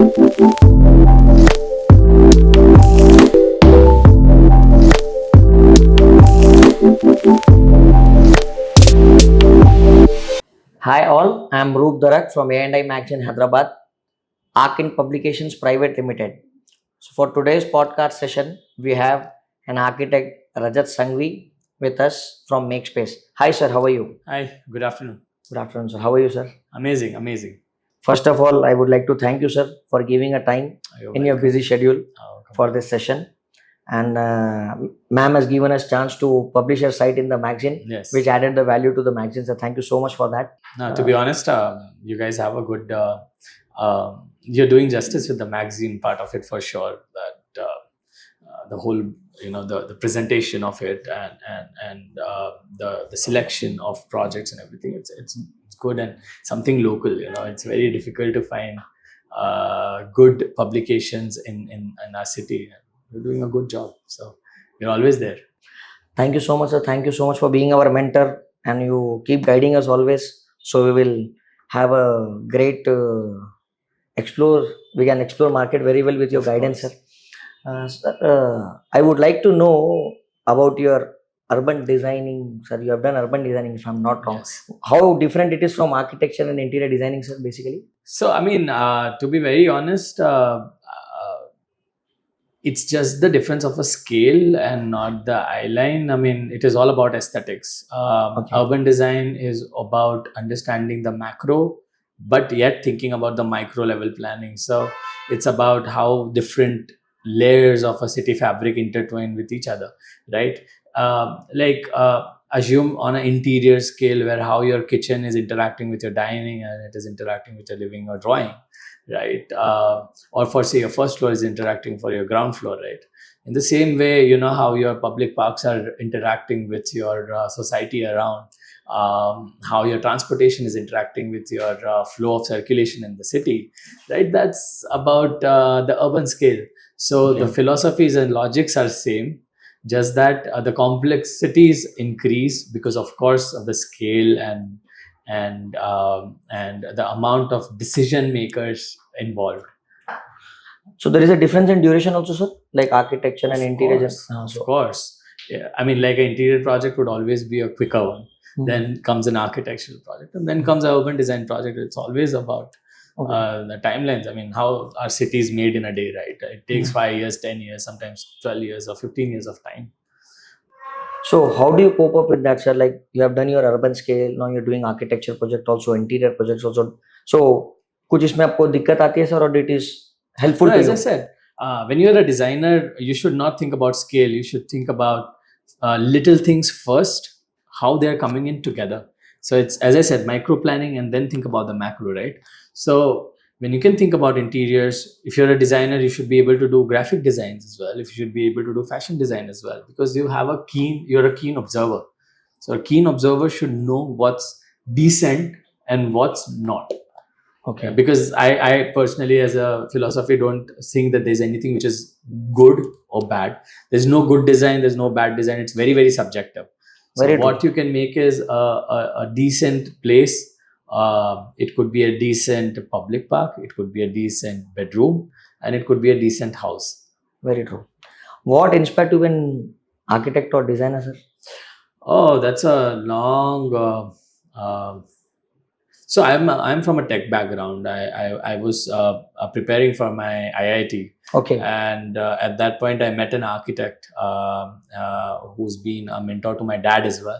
Hi all, I am Roop from A&I Magazine Hyderabad, Arkin Publications Private Limited. So for today's podcast session, we have an architect Rajat Sanghvi with us from Makespace. Hi sir, how are you? Hi, good afternoon. Good afternoon sir. How are you sir? Amazing, amazing. First of all, I would like to thank you sir for giving a time You're in your welcome. busy schedule Welcome. for this session. And ma'am has given us chance to publish her site in the magazine, Yes. which added the value to the magazine. So thank you so much for that. Now, to be honest, you guys have a good. You're doing justice with the magazine part of it for sure. That the whole, the presentation of it and the selection of projects and everything. It's good and something local. It's very difficult to find good publications in our city. You're doing a good job, so you're always there. Thank you so much, sir. Thank you so much for being our mentor, and you keep guiding us always. So we will have a great explore. We can explore market very well with your Of guidance, course. sir. Sir, I would like to know about your urban designing, sir. You have done urban designing, if I'm not wrong. Yes. How different it is from architecture and interior designing, sir? Basically. So, I mean, to be very honest, it's just the difference of a scale and not the eye line. I mean, it is all about aesthetics. Okay. Urban design is about understanding the macro, but yet thinking about the micro level planning. So, it's about how different layers of a city fabric intertwine with each other, right? Assume on an interior scale where how your kitchen is interacting with your dining and it is interacting with your living or drawing, right? Or for say your first floor is interacting for your ground floor, right? In the same way, you know how your public parks are interacting with your society around, how your transportation is interacting with your flow of circulation in the city, right? That's about the urban scale. So Okay. the philosophies and logics are same, just that the complexities increase because of course of the scale and the amount of decision makers involved. So there is a difference in duration also, sir, like architecture and interior. Of course. Yeah. I mean, like an interior project would always be a quicker one. Then comes an architectural project, and then comes an urban design project. It's always about the timelines. I mean, how are cities made in a day, right? It takes 5 years, 10 years, sometimes 12 years or 15 years of time. So how do you cope up with that, sir? Like you have done your urban scale, now you're doing architecture project also, interior projects also. So कुछ इसमें आपको दिक्कत आती है sir, or it is helpful No, to as you? I said, when you're a designer, you should not think about scale. You should think about little things first, how they're coming in together. So it's, as I said, micro planning and then think about the macro, right? So when you can think about interiors, if you're a designer, you should be able to do graphic designs as well. If you should be able to do fashion design as well, because you're a keen observer. So a keen observer should know what's decent and what's not. Okay. Because I personally, as a philosophy, don't think that there's anything which is good or bad. There's no good design, there's no bad design. It's very, very subjective. So Very true. what you can make is a decent place. It could be a decent public park. It could be a decent bedroom, and it could be a decent house. Very true. What inspired you in architect or designer, sir? Oh, that's a long. So I'm from a tech background. I was preparing for my IIT. Okay. And at that point, I met an architect who's been a mentor to my dad as well.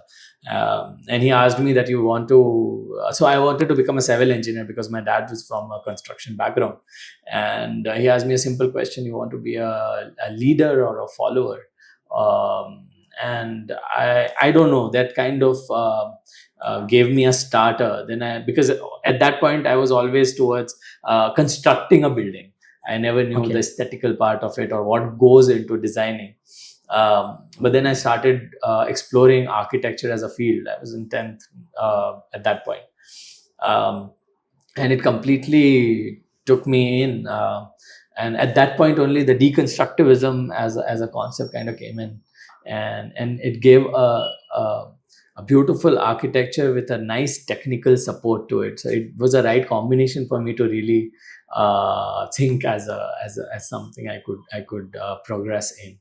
And he asked me that you want to. So I wanted to become a civil engineer because my dad was from a construction background. And he asked me a simple question: you want to be a leader or a follower? And I don't know, that kind of gave me a starter. Because at that point I was always towards constructing a building. I never knew the aesthetical part of it or what goes into designing. But then I started exploring architecture as a field. I was in 10th at that point. And it completely took me in. And at that point only the deconstructivism as a concept kind of came in. And it gave a a beautiful architecture with a nice technical support to it. So it was a right combination for me to really think as something I could progress in.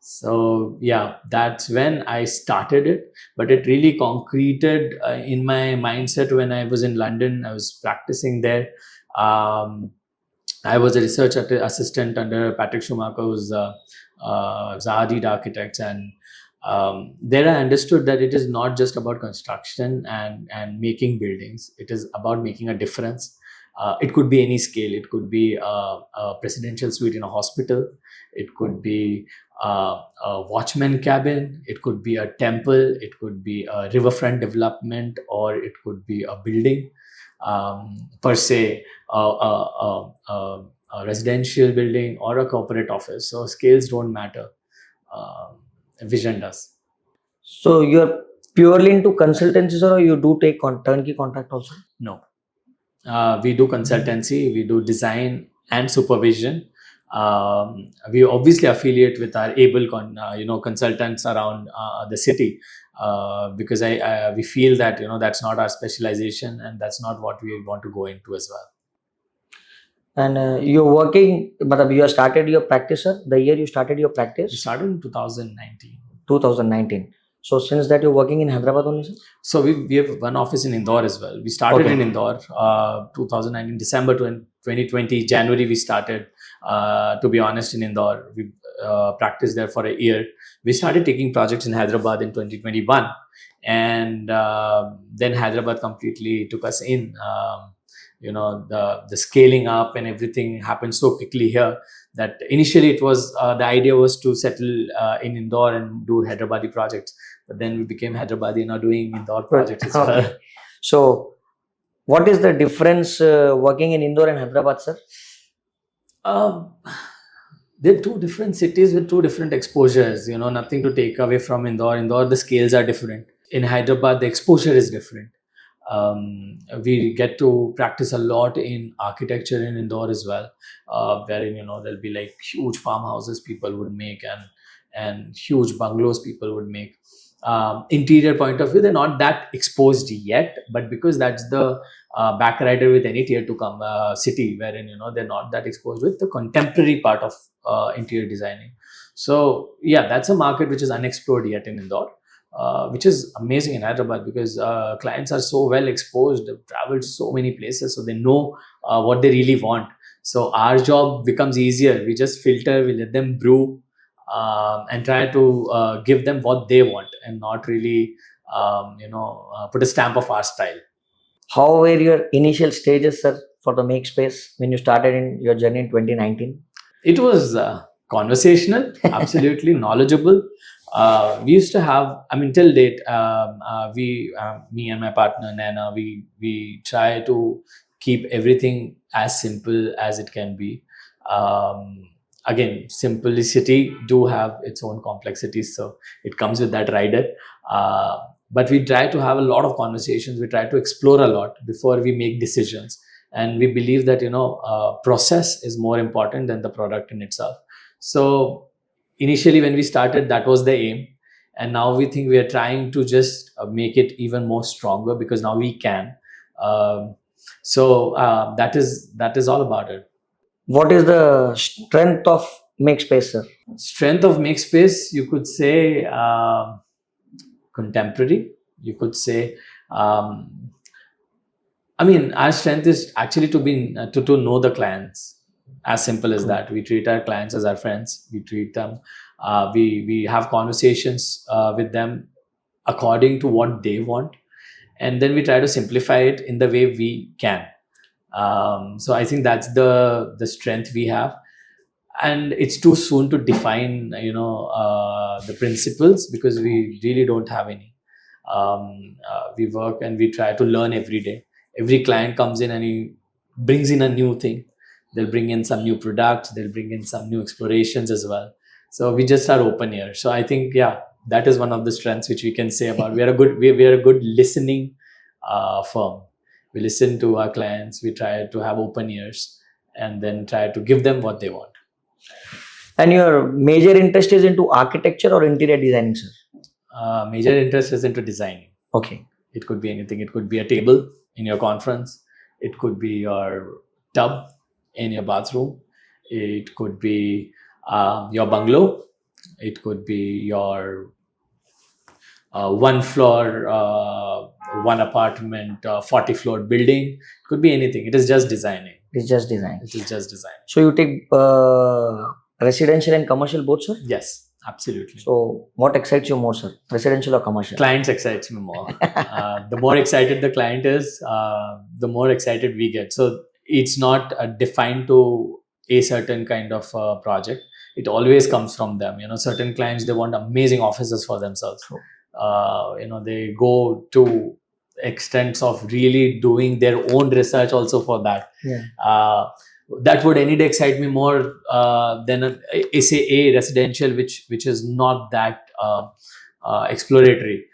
So yeah, that's when I started it, but it really concreted in my mindset when I was in London. I was practicing there. um, I was a research assistant under Patrick Schumacher's Zahadid Architects, and there I understood that it is not just about construction and making buildings. It is about making a difference. It could be any scale. It could be a presidential suite in a hospital. It could be a watchman cabin. It could be a temple. It could be a riverfront development, or it could be a building per se, a residential building or a corporate office. So scales don't matter. Vision does. So you're purely into consultancies, or you do take turnkey contract also? No, we do consultancy, we do design and supervision. We obviously affiliate with our able consultants around the city, because we feel that that's not our specialization and that's not what we want to go into as well. And you're working, but you have started your practice, sir? The year you started your We practice? started in 2019. 2019. So since that you're working in Hyderabad only, sir? So we have one office in Indore as well. We started Okay. in Indore, 2019, December 2020, January we started. To be honest, in Indore, we practiced there for a year. We started taking projects in Hyderabad in 2021, and then Hyderabad completely took us in. The scaling up and everything happened so quickly here that initially it was the idea was to settle in Indore and do Hyderabadi projects, but then we became Hyderabadi now doing Indore projects as well. Okay. So what is the difference working in Indore and Hyderabad, sir? Um, they're two different cities with two different exposures. Nothing to take away from Indore. Indore, the scales are different. In Hyderabad, the exposure is different. We get to practice a lot in architecture in Indore as well, wherein there'll be like huge farmhouses people would make, and huge bungalows people would make. Interior point of view, they're not that exposed yet, but because that's the back rider with any tier 2 city, wherein they're not that exposed with the contemporary part of interior designing. So yeah, that's a market which is unexplored yet in Indore. Which is amazing in Hyderabad, because clients are so well exposed, they've traveled so many places, so they know what they really want. So our job becomes easier. We just filter, we let them brew, and try to give them what they want, and not really put a stamp of our style. How were your initial stages, sir, for the make space when you started in your journey in 2019? It was conversational, absolutely knowledgeable. We used to have, till date, me and my partner Nana, we try to keep everything as simple as it can be. Again, simplicity do have its own complexities, so it comes with that rider. But we try to have a lot of conversations. We try to explore a lot before we make decisions, and we believe that process is more important than the product in itself. So initially when we started, that was the aim, and now we think we are trying to just make it even more stronger, because now we can. That is all about it. What is the strength of make space, sir? Strength of make space, you could say contemporary, you could say. Our strength is actually to know the clients. As simple as that. We treat our clients as our friends. We treat them. We have conversations with them according to what they want, and then we try to simplify it in the way we can. So I think that's the strength we have, and it's too soon to define the principles, because we really don't have any. We work and we try to learn every day. Every client comes in and he brings in a new thing. They'll bring in some new products, they'll bring in some new explorations as well. So we just are open here. So I think, yeah, that is one of the strengths which we can say about. We are a good listening firm. We listen to our clients, we try to have open ears, and then try to give them what they want. And your major interest is into architecture or interior designing, sir? Major interest is into designing. Okay. It could be anything. It could be a table in your conference. It could be your tub in your bathroom. It could be your bungalow. It could be your one floor, one apartment, 40 floor building. It could be anything. It is just designing. It's just design. It is just design. So you take residential and commercial both, sir? Yes, absolutely. So what excites you more, sir? Residential or commercial? Clients excites me more. The more excited the client is, the more excited we get. So it's not defined to a certain kind of project. It always comes from them. Certain clients, they want amazing offices for themselves. True. They go to extents of really doing their own research also for that. Yeah. That would any day excite me more than a residential, which is not that exploratory.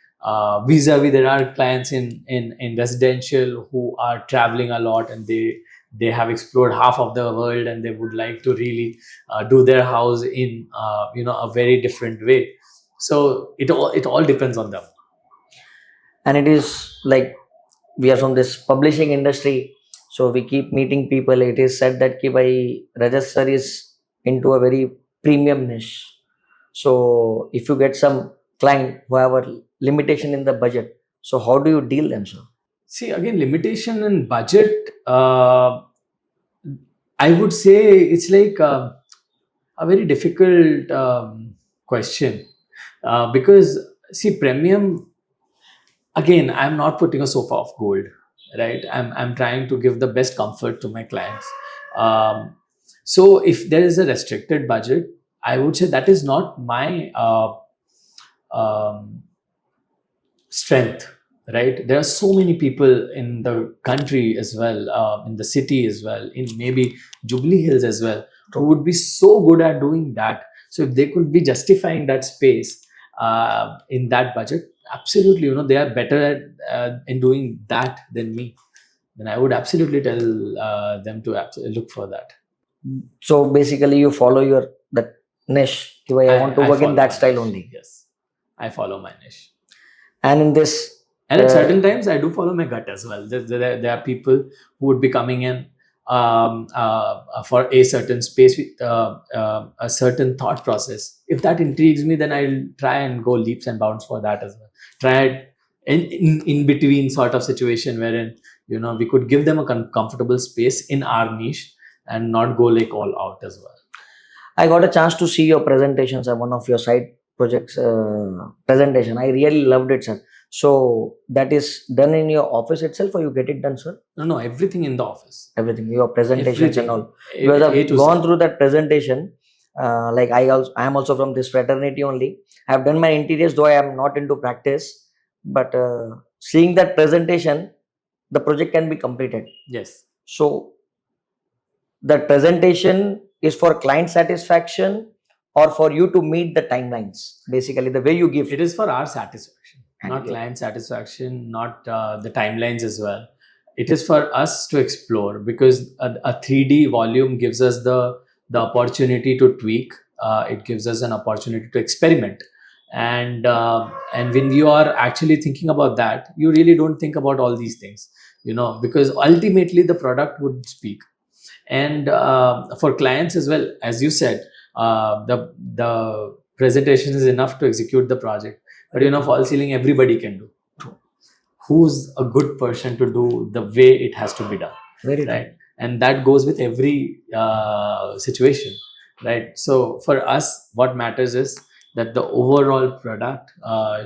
Vis-a-vis, there are clients in residential who are traveling a lot, and they have explored half of the world, and they would like to really do their house in a very different way. So it all depends on them. And it is like we are from this publishing industry, so we keep meeting people. It is said that ki bhai, Rajat sir is into a very premium niche. So if you get some client who have a limitation in the budget, so how do you deal them, sir? See, again, limitation in budget, I would say it's like a very difficult question, because see, premium, again, I'm not putting a sofa of gold, right? I'm trying to give the best comfort to my clients. So if there is a restricted budget, I would say that is not my strength, right? There are so many people in the country as well, in the city as well, in maybe Jubilee Hills as well, who would be so good at doing that. So if they could be justifying that space in that budget, absolutely, they are better at in doing that than me. Then I would absolutely tell them to look for that. So basically, you follow your that niche. Ki bhai, I want to work in follow that my style niche. only. Yes, I follow my niche. And in this, And at certain times, I do follow my gut as well. There are people who would be coming in for a certain space with a certain thought process. If that intrigues me, then I'll try and go leaps and bounds for that as well. Try it in between sort of situation wherein we could give them a comfortable space in our niche and not go like all out as well. I got a chance to see your presentations at one of your side projects presentation. I really loved it, sir. So that is done in your office itself, or you get it done, sir? No, everything in the office. Everything, your presentations Everything. and all. Because A I've to gone Z. through that presentation. Like I am also from this fraternity only. I've done my interiors, though I am not into practice. But seeing that presentation, the project can be completed. Yes. So the presentation is for client satisfaction or for you to meet the timelines. Basically, the way you give. It is for our satisfaction, not Yeah. client satisfaction, not the timelines as well. It is for us to explore, because a 3D volume gives us the opportunity to tweak. It gives us an opportunity to experiment, and when you are actually thinking about that, you really don't think about all these things, because ultimately the product would speak. And for clients as well, as you said, the presentation is enough to execute the project, but false ceiling everybody can do. Who's a good person to do the way it has to be done? Very Right. right. And that goes with every situation, right? So for us, what matters is that the overall product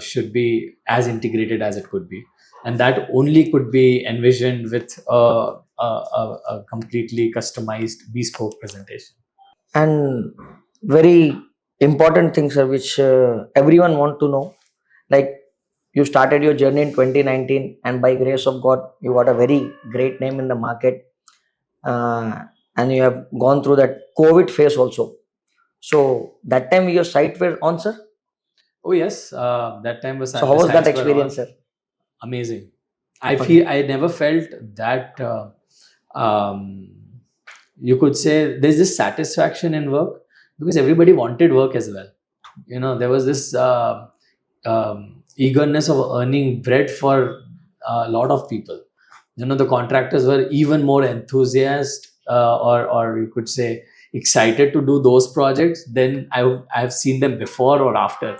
should be as integrated as it could be, and that only could be envisioned with a completely customized bespoke presentation. And very important things, sir, which everyone want to know. Like you started your journey in 2019, and by grace of God, you got a very great name in the market. And you have gone through that COVID phase also. So that time your site were on, sir. Oh yes, that time was So how was that experience, sir? amazing. I Okay. feel I never felt that. Um, you could say there's this satisfaction in work, because everybody wanted work as well. There was this eagerness of earning bread for a lot of people. The contractors were even more enthusiastic, or you could say excited to do those projects than I've seen them before or after.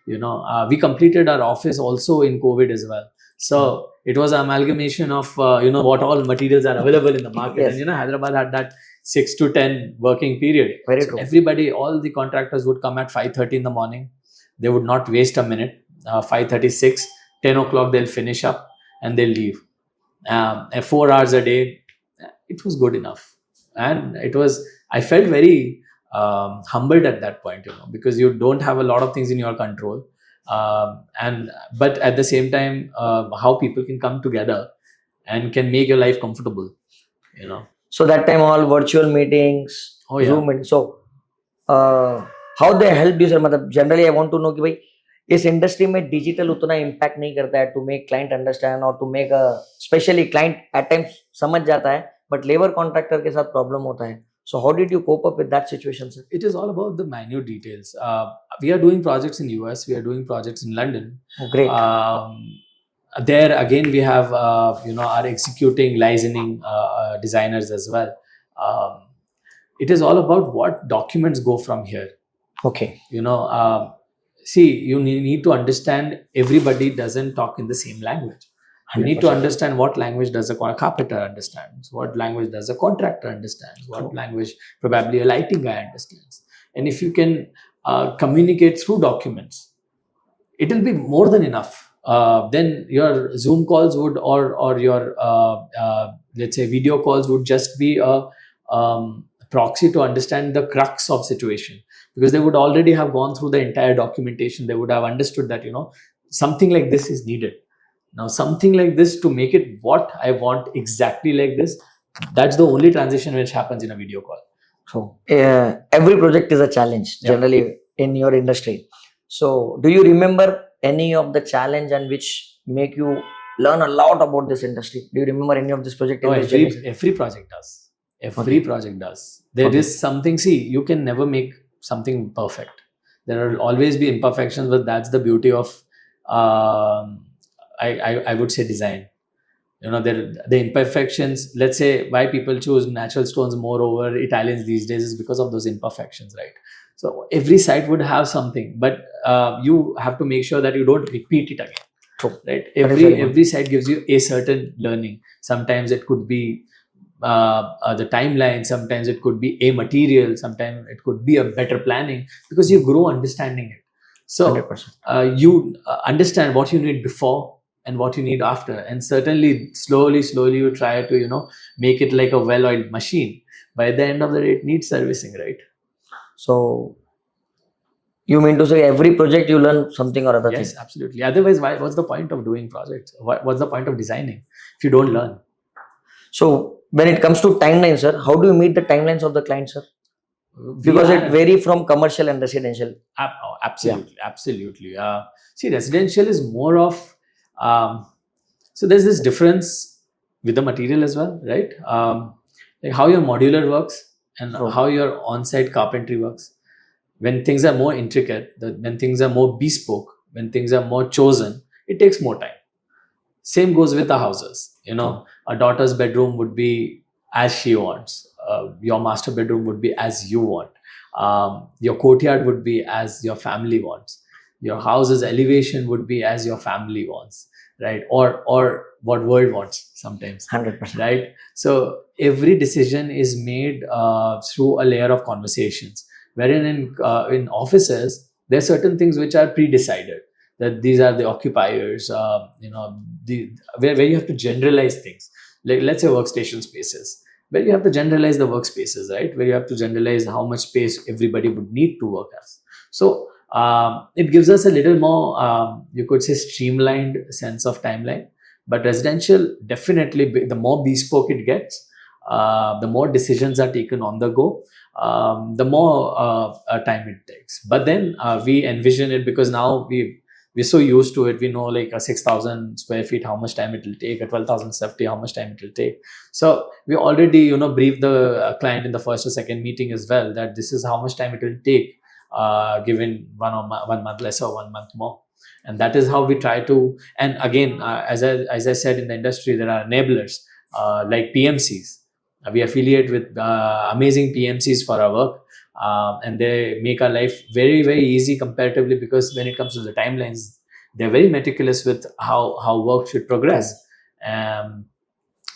We completed our office also in COVID as well. So it was an amalgamation of what all materials are available in the market. Yes. And Hyderabad had that 6 to 10 working period. Very So true. everybody, all the contractors would come at 5:30 in the morning. They would not waste a minute. 5:36, 10 o'clock they'll finish up and they'll leave. 4 hours a day, it was good enough. And I felt very humbled at that point, because you don't have a lot of things in your control. But at the same time, how people can come together and can make your life comfortable. So that time all virtual meetings, Oh, yeah. Zoom meetings. So how they helped you, sir? मतलब generally I want to know कि भाई इस industry में digital उतना impact नहीं करता है to make client understand और to make specially client at times समझ जाता है बट लेबर कॉन्ट्रैक्टर के साथ प्रॉब्लम होता है. So how did you cope up with that situation, sir? It is all about the minute details. We are doing projects in US, we are doing projects in London. Oh, great. There again we have our executing licensing designers as well. It is all about what documents go from here. Okay. See, you need to understand everybody doesn't talk in the same language. You need to 100%. understand what language does a carpenter understands, what language does a contractor understands, what True. language probably a lighting guy understands. And if you can communicate through documents, it will be more than enough. Then your Zoom calls would or your let's say video calls would just be a proxy to understand the crux of situation, because they would already have gone through the entire documentation. They would have understood that something like this is needed. Now something like this to make it what I want exactly like this, that's the only transition which happens in a video call. So every project is a challenge generally in your industry. So do you remember any of the challenge and which make you learn a lot about this industry? Do you remember any of this project? No, every project does. Every project does. There is something. See, you can never make something perfect. There will always be imperfections, but that's the beauty of I would say design. The imperfections. Let's say why people choose natural stones more over Italians these days is because of those imperfections, right? So every site would have something, but you have to make sure that you don't repeat it again. True. Right? Every site gives you a certain learning. Sometimes it could be the timeline. Sometimes it could be a material. Sometimes it could be a better planning, because you grow understanding it. So 100%. You understand what you need before and what you need after, and certainly slowly you try to make it like a well-oiled machine. By the end of the day, it needs servicing, right? So you mean to say every project you learn something or other? Yes, absolutely. Otherwise, what's the point of doing projects? What's the point of designing if you don't learn? So when it comes to timelines, sir, how do you meet the timelines of the client, sir? Because it vary from commercial and residential. Absolutely. See, residential is more of so there's this difference with the material as well, right? Like how your modular works and how your on-site carpentry works. When things are more intricate, when things are more bespoke, when things are more chosen, it takes more time. Same goes with the houses. A daughter's bedroom would be as she wants. Your master bedroom would be as you want. Your courtyard would be as your family wants. Your house's elevation would be as your family wants, right? Or what world wants sometimes. 100%. Right? So every decision is made through a layer of conversations. Wherein in offices, there are certain things which are pre-decided, that these are the occupiers, where you have to generalize things. Like, let's say workstation spaces, where you have to generalize the workspaces, right? Where you have to generalize how much space everybody would need to work as. So it gives us a little more, you could say, streamlined sense of timeline. But residential, definitely, the more bespoke it gets, the more decisions are taken on the go, the more time it takes. But then we envision it, because now we're so used to it. We know like a 6,000 square feet, how much time it will take, a 12,000 square how much time it will take. So we already, brief the client in the first or second meeting as well, that this is how much time it will take, given 1 month less or 1 month more. And that is how we try to. And again, as I said, in the industry there are enablers like PMCs. We affiliate with amazing PMCs for our work, and they make our life very, very easy comparatively, because when it comes to the timelines, they're very meticulous with how work should progress. um,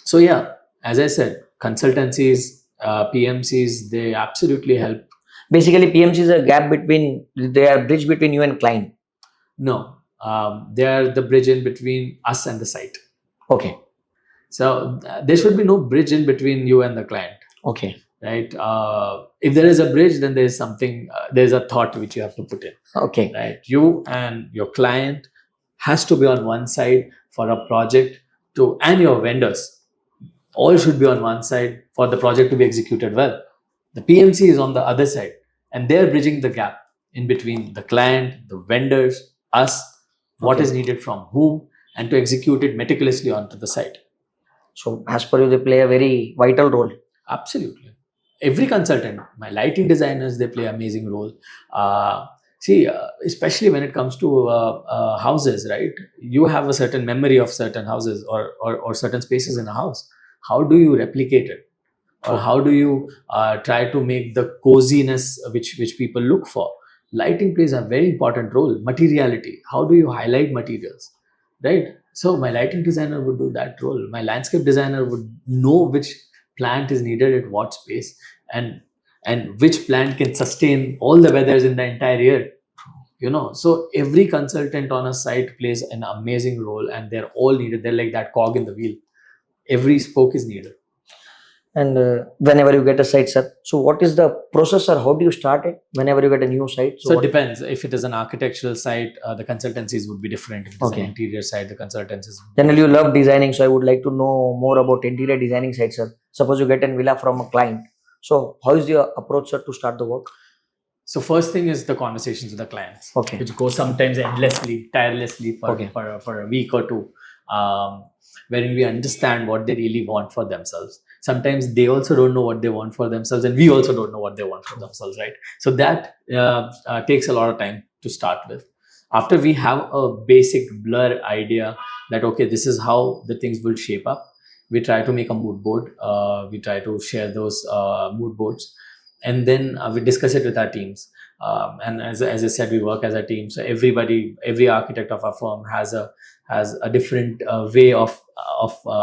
so yeah, as I said, consultancies, PMCs, they absolutely help. Basically, PMC is a gap between, they are bridge between you and client. No, they are the bridge in between us and the site. Okay. So there should be no bridge in between you and the client, Okay. right? If there is a bridge, then there's something, there's a thought which you have to put in, Okay. right? You and your client has to be on one side for a project to, and your vendors all should be on one side for the project to be executed well. The PMC is on the other side, and they're bridging the gap in between the client, the vendors, us, what Okay. is needed from whom, and to execute it meticulously onto the site. So, as per you, they play a very vital role. Absolutely. Every consultant, my lighting designers, they play amazing role. See, especially when it comes to houses, right? You have a certain memory of certain houses, or certain spaces in a house. How do you replicate it? Or how do you try to make the coziness which people look for? Lighting plays a very important role. Materiality, how do you highlight materials, right? So my lighting designer would do that role. My landscape designer would know which plant is needed at what space, and which plant can sustain all the weathers in the entire year. So every consultant on a site plays an amazing role, and they're all needed. They're like that cog in the wheel. Every spoke is needed. And whenever you get a site, sir, so what is the process, or how do you start it whenever you get a new site? So it what- depends. If it is an architectural site, the consultancies would be different. If it is Okay. an interior site, the consultancies. Generally, you love designing, so I would like to know more about interior designing site, sir. Suppose you get a villa from a client. So, how is your approach, sir, to start the work? So first thing is the conversations with the clients, Okay. which go sometimes endlessly, tirelessly for, Okay. for a week or two, wherein we understand what they really want for themselves. Sometimes they also don't know what they want for themselves, and we also don't know what they want for themselves, right? So that takes a lot of time to start with. After we have a basic blur idea that, okay, this is how the things will shape up, we try to make a mood board. We try to share those mood boards, and then we discuss it with our teams. And as I said, we work as a team. So every architect of our firm has a different way of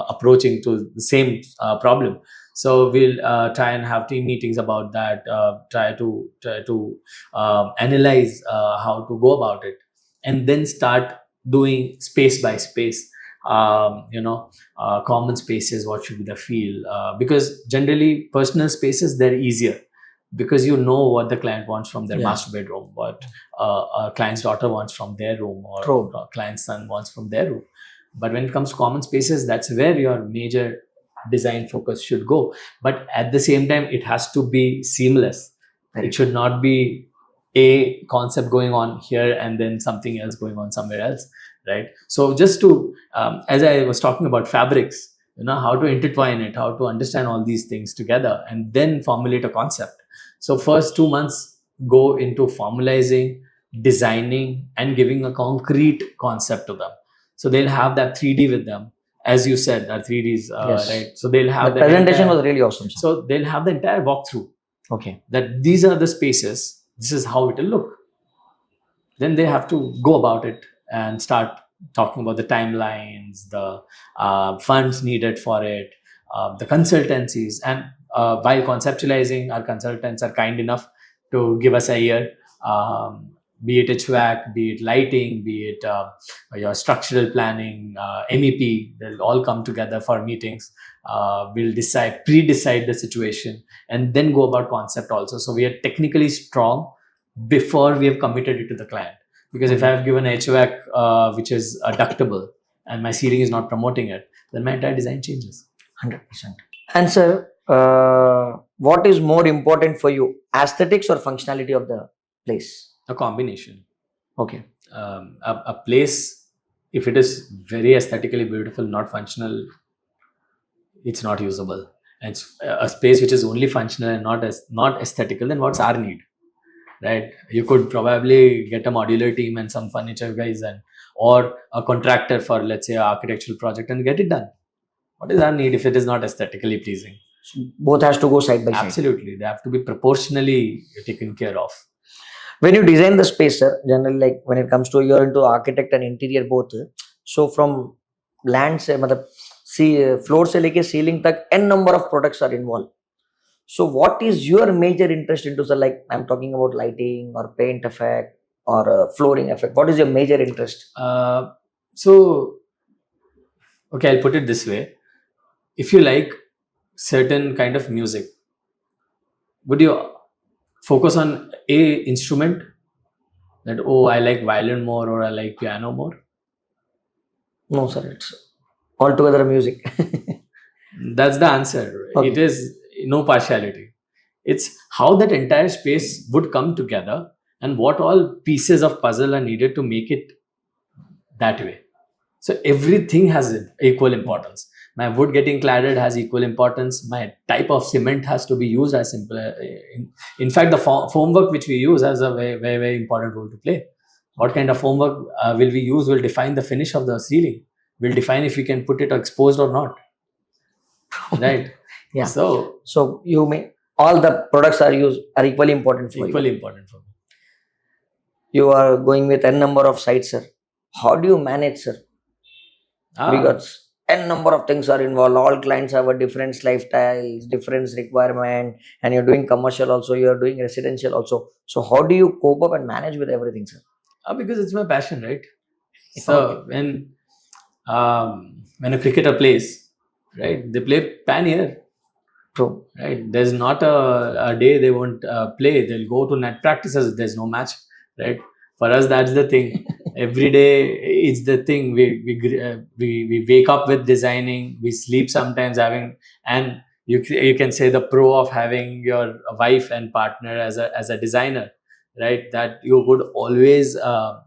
approaching to the same problem. So we'll try and have team meetings about that. Try to analyze how to go about it, and then start doing space by space. Common spaces, what should be the feel? Because generally personal spaces, they're easier, because you know what the client wants from their Yeah. master bedroom, what a client's daughter wants from their room, or True. a client's son wants from their room. But when it comes to common spaces, that's where your major design focus should go. But at the same time, it has to be seamless. Right. It should not be a concept going on here and then something else going on somewhere else, right? So just to, as I was talking about fabrics, how to intertwine it, how to understand all these things together, and then formulate a concept. So first 2 months go into formalizing, designing, and giving a concrete concept to them. So they'll have that 3D with them, as you said, our 3Ds, Yes. right? So they'll have The that presentation entire- was really awesome, sir. So they'll have the entire walkthrough, Okay. that these are the spaces, this is how it will look. Then they have to go about it and start talking about the timelines, the funds needed for it, the consultancies. And while conceptualizing, our consultants are kind enough to give us a year, be it HVAC, be it lighting, be it your structural planning, MEP. They'll all come together for meetings. We'll pre-decide the situation, and then go about concept also. So we are technically strong before we have committed it to the client. Because if I have given HVAC which is ductable, and my ceiling is not promoting it, then my entire design changes. 100%. And sir, what is more important for you, aesthetics or functionality of the place? A combination. Okay. A place, if it is very aesthetically beautiful, not functional, it's not usable. And it's a space which is only functional and not aesthetical, then what's our need? right? You could probably get a modular team and some furniture guys or a contractor for, let's say, an architectural project and get it done. What is our need if it is not aesthetically pleasing? So both has to go side by side. Absolutely, they have to be proportionally taken care of. When you design the space, sir, generally, like when it comes to you're into architect and interior both, so from land से मतलब floor से लेके ceiling तक n number of products are involved. So what is your major interest into, sir? Like I'm talking about lighting or paint effect or flooring effect. What is your major interest? So okay, I'll put it this way: if you like certain kind of music, would you focus on a instrument, that I like violin more or I like piano more? No, sir, it's altogether music. That's the answer. Okay. It is no partiality. It's how that entire space would come together and what all pieces of puzzle are needed to make it that way. So everything has equal importance. My wood getting cladded has equal importance. My type of cement has to be used as simple. In fact, the foam work which we use has a very, very, very important role to play. What kind of foam work will we use will define the finish of the ceiling. Will define if we can put it exposed or not. Right? Yeah. So you may all the products are equally important for equally you. important for me. You are going with n number of sites, sir. How do you manage, sir? Because n number of things are involved. All clients have a different lifestyles, different requirement, and you're doing commercial also. You're doing residential also. So how do you cope up and manage with everything, sir? Because it's my passion, right? So when a cricketer plays, right, they play pan year. True. Right. There's not a day they won't play. They'll go to net practices. There's no match. Right. For us, that's the thing. Every day it's the thing. We wake up with designing. We sleep sometimes having, and you can say the pro of having your wife and partner as a designer, right? That you would always have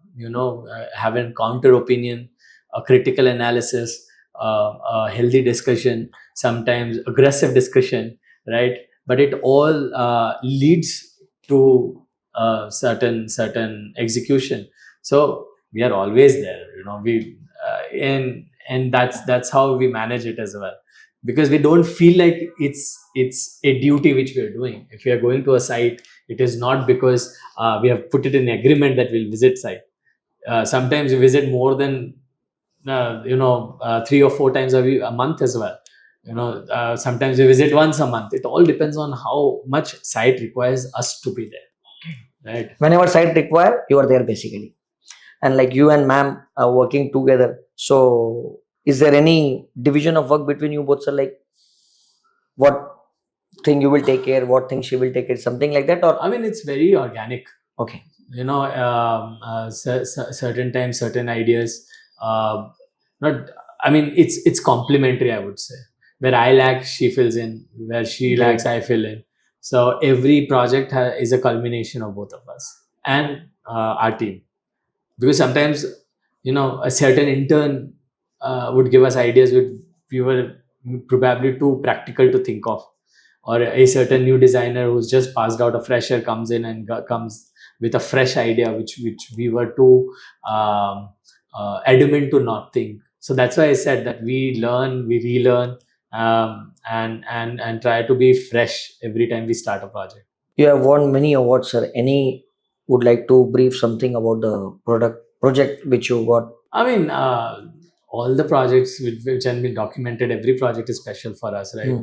a counter opinion, a critical analysis, a healthy discussion, sometimes aggressive discussion, right? But it all leads to certain execution. So we are always there, and that's how we manage it as well, because we don't feel like it's a duty which we are doing. If we are going to a site, it is not because we have put it in agreement that we'll visit site. Sometimes we visit more than 3 or 4 times a month as well. Sometimes we visit once a month. It all depends on how much site requires us to be there, right? Whenever site require, you are there basically. And like you and ma'am are working together. So is there any division of work between you both, sir? Like what thing you will take care, what thing she will take care, something like that? Or it's very organic. Okay. Certain times, certain ideas. It's complementary, I would say. Where I lack, she fills in. Where she lacks, I fill in. So every project is a culmination of both of us and our team. Because sometimes, a certain intern would give us ideas which we were probably too practical to think of, or a certain new designer who's just passed out, a fresher comes in and comes with a fresh idea which we were too adamant to not think. So that's why I said that we learn, we relearn, and try to be fresh every time we start a project. You have won many awards, sir. Any would like to brief something about the project which you got? All the projects which have been documented, every project is special for us, right?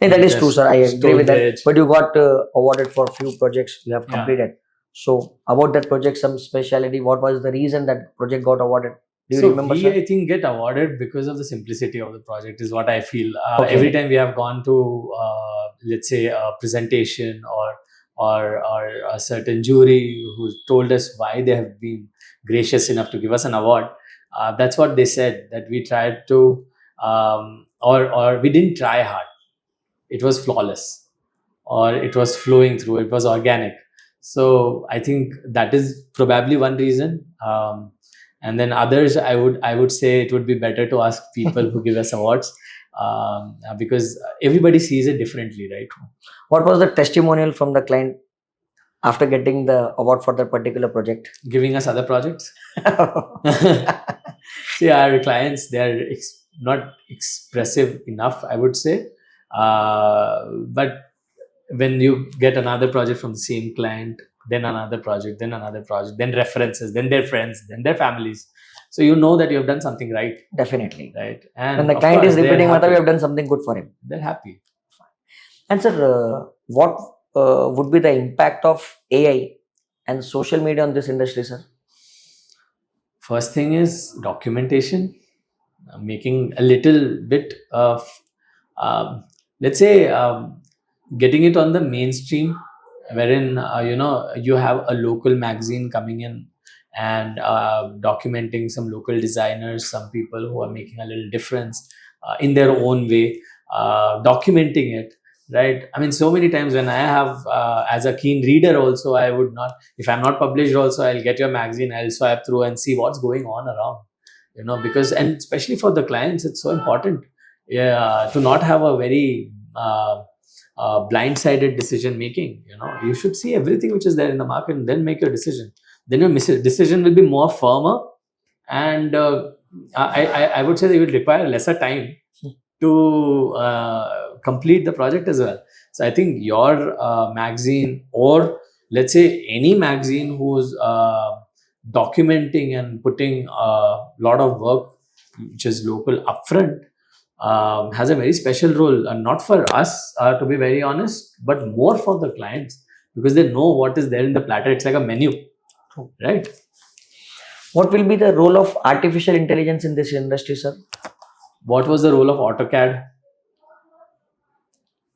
That is true, sir. I agree with that. But you got awarded for a few projects you have completed. So about that project, some speciality, what was the reason that project got awarded? Do you remember, sir? I think get awarded because of the simplicity of the project is what I feel. Every time we have gone to, let's say, a presentation or a certain jury who told us why they have been gracious enough to give us an award, that's what they said, that we tried to, or we didn't try hard. It was flawless, or it was flowing through. It was organic. So I think that is probably one reason. And then others, I would say it would be better to ask people who give us awards, because everybody sees it differently, right? What was the testimonial from the client after getting the award for that particular project? Giving us other projects. See, our clients, they're not expressive enough, I would say. But when you get another project from the same client, then another project, then references, then their friends, then their families. So you know that you have done something right, Definitely. right? When And the of client course, is they're repeating, Mata, we happy. have done something good for him. They're happy. And sir, what would be the impact of AI and social media on this industry, sir? First thing is documentation, making a little bit of, um, let's say, getting it on the mainstream, wherein you have a local magazine coming in and documenting some local designers, some people who are making a little difference in their own way, documenting it. Right. I mean, so many times when I have, as a keen reader, also, I would not, if I'm not published, also, I'll get your magazine, I'll swipe through and see what's going on around, because, and especially for the clients, it's so important, yeah, to not have a very blindsided decision making. You should see everything which is there in the market and then make your decision. Then your decision will be more firmer, and I would say they will require lesser time to complete the project as well. So I think your magazine, or let's say any magazine who's documenting and putting a lot of work which is local upfront, has a very special role, not for us, to be very honest, but more for the clients, because they know what is there in the platter. It's like a menu, right? What will be the role of artificial intelligence in this industry, sir? What was the role of AutoCAD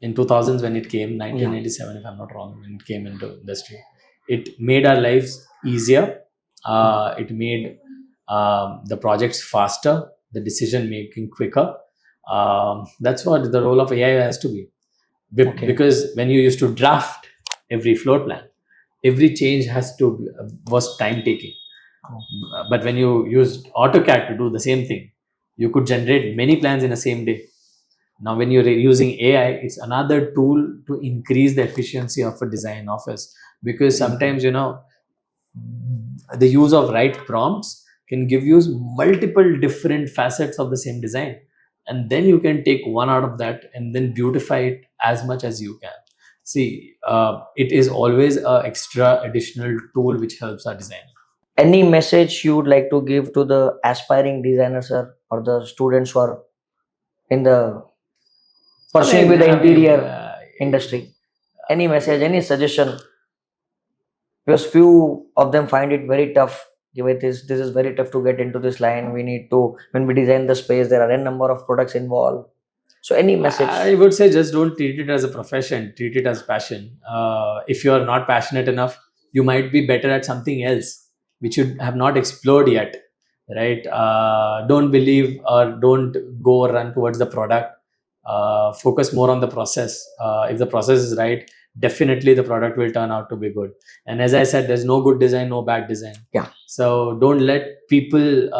in 2000s when it came, 1997, if I'm not wrong, when it came into industry? It made our lives easier. It made the projects faster, the decision making quicker. That's what the role of AI has to be. Okay. Because when you used to draft every floor plan, every change was time taking. But when you used AutoCAD to do the same thing, you could generate many plans in a same day. Now, when you're using AI, it's another tool to increase the efficiency of a design office, because sometimes, the use of right prompts can give you multiple different facets of the same design, and then you can take one out of that and then beautify it as much as you can. See, it is always a extra additional tool which helps our design. Any message you would like to give to the aspiring designers, sir, or the students who are in the pursuing with the interior industry? Any message, any suggestion? Because few of them find it very tough. This is very tough to get into this line. We need to, when we design the space, there are a number of products involved. So any message? I would say just don't treat it as a profession, treat it as passion. If you are not passionate enough, you might be better at something else which you have not explored yet, right? Don't believe or don't go run towards the product. Focus more on the process. If the process is right, definitely the product will turn out to be good. And as I said, there's no good design, no bad design. Yeah. So don't let people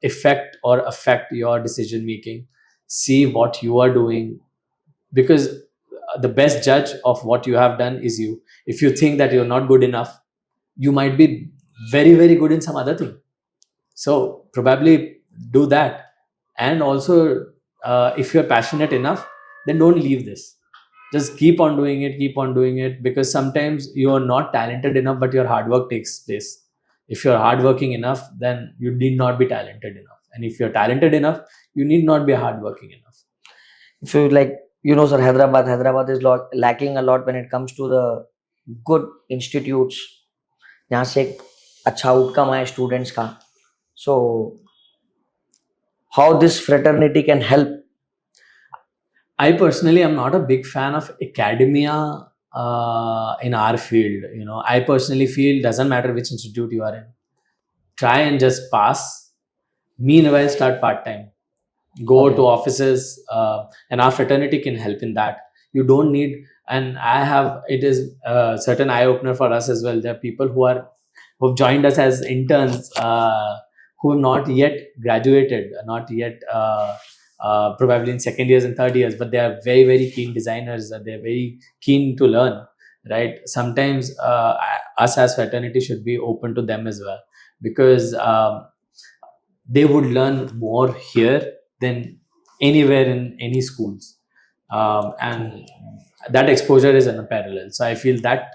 affect your decision making. See what you are doing, because the best judge of what you have done is you. If you think that you're not good enough, you might be very, very good in some other thing. So probably do that. And also, if you're passionate enough, then don't leave this. Just keep on doing it, because sometimes you're not talented enough, but your hard work takes place. If you're hardworking enough, then you need not be talented enough. And if you're talented enough, you need not be hardworking enough. If you sir, Hyderabad is lacking a lot when it comes to the good institutes जहाँ से एक अच्छा outcome आए students का. So how this fraternity can help? I personally am not a big fan of academia in our field. I personally feel doesn't matter which institute you are in. Try and just pass. Meanwhile, start part time. Go to offices, and our fraternity can help in that. You don't need, and it is a certain eye opener for us as well. There are people who've joined us as interns, who have not yet graduated, not yet probably in second years and third years, but they are very, very keen designers. They're very keen to learn. right? Sometimes us as fraternity should be open to them as well, because they would learn more here than anywhere in any schools, and that exposure is unparalleled. So I feel that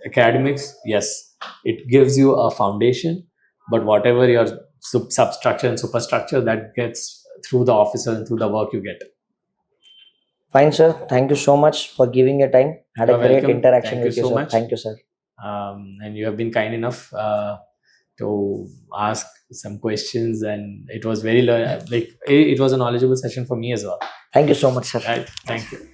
academics, yes, it gives you a foundation, but whatever your substructure and superstructure, that gets through the officer and through the work you get. Fine, sir. Thank you so much for giving your time. Had You a are great welcome. interaction Thank you with you, so sir. much. Thank you, sir. And you have been kind enough to ask some questions, and it was very like it was a knowledgeable session for me as well. Thank you so much, sir. Right? Thank you.